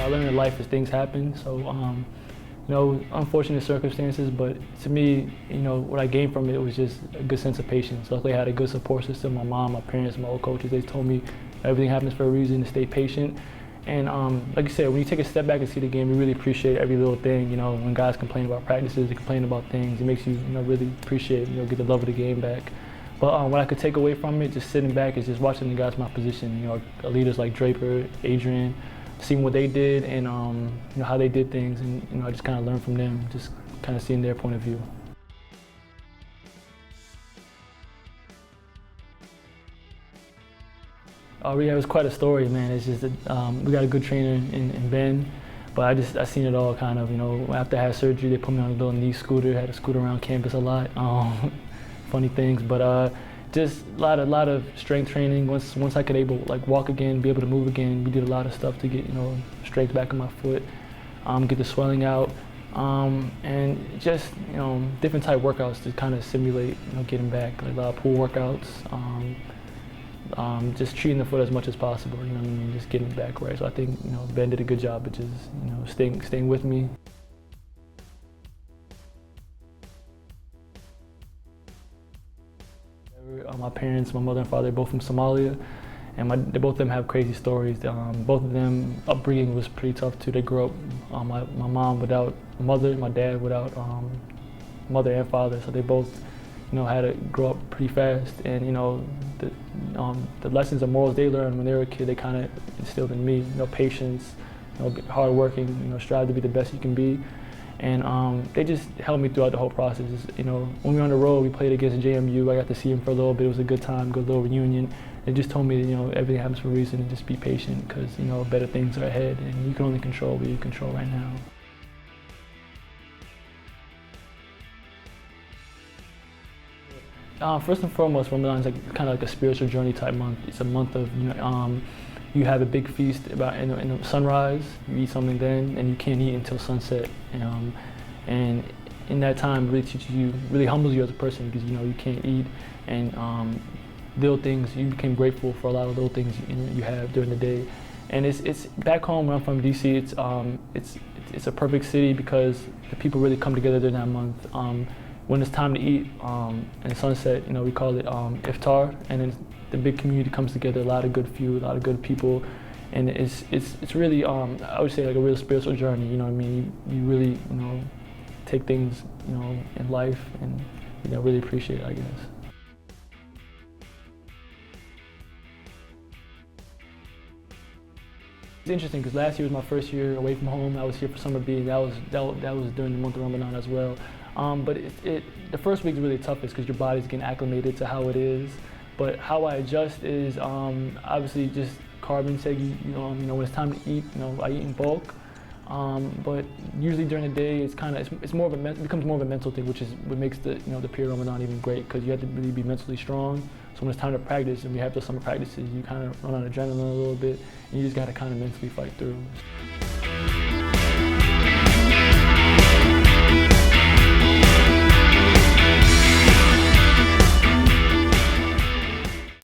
I learned in life as things happen. So, unfortunate circumstances, but to me, what I gained from it was just a good sense of patience. Luckily, I had a good support system. My mom, my parents, my old coaches, they told me everything happens for a reason, to stay patient. And like you said, when you take a step back and see the game, you really appreciate every little thing. When guys complain about practices, they complain about things, it makes you, really appreciate, get the love of the game back. But what I could take away from it, just sitting back, is just watching the guys in my position. Leaders like Draper, Adrian, seeing what they did and how they did things, and I just kind of learned from them, just kind of seeing their point of view. Oh yeah, it was quite a story, man. It's just that we got a good trainer in Ben, but I seen it all kind of, after I had surgery, they put me on a little knee scooter, had to scoot around campus a lot, funny things, but just a lot of strength training. Once I could walk again, be able to move again, we did a lot of stuff to get, strength back in my foot, get the swelling out, and just, different type workouts to kind of simulate, getting back, like a lot of pool workouts. Just treating the foot as much as possible, just getting it back right. So I think, Ben did a good job of just, staying with me. My parents, my mother and father, are both from Somalia, and both of them have crazy stories. Both of them, upbringing was pretty tough too. They grew up, my mom without a mother, my dad without mother and father, so they both, had to grow up pretty fast, and the lessons and morals they learned when they were a kid, they kind of instilled in me. Patience, hard working, strive to be the best you can be, and they just helped me throughout the whole process. When we were on the road, we played against JMU. I got to see them for a little bit. It was a good time, good little reunion. They just told me, everything happens for a reason, and just be patient, because better things are ahead, and you can only control what you control right now. First and foremost, Ramadan is kind of like a spiritual journey type month. It's a month of, you have a big feast in the sunrise, you eat something then, and you can't eat until sunset. And in that time, it really teaches you, really humbles you as a person, because you can't eat, and little things, you became grateful for a lot of little things you have during the day. And it's back home where I'm from, DC. It's a perfect city because the people really come together during that month. When it's time to eat and sunset, we call it iftar, and then the big community comes together, a lot of good food, a lot of good people, and it's really, I would say, like a real spiritual journey. You really, take things, in life and, really appreciate it, I guess. It's interesting because last year was my first year away from home. I was here for summer being. That was during the month of Ramadan as well. But the first week is really toughest because your body's getting acclimated to how it is. But how I adjust is obviously just carb intake. When it's time to eat, I eat in bulk. But usually during the day, it's more of it becomes more of a mental thing, which is what makes the period of Ramadan even great, because you have to really be mentally strong. So when it's time to practice, and we have those summer practices, you kind of run on adrenaline a little bit, and you just got to kind of mentally fight through.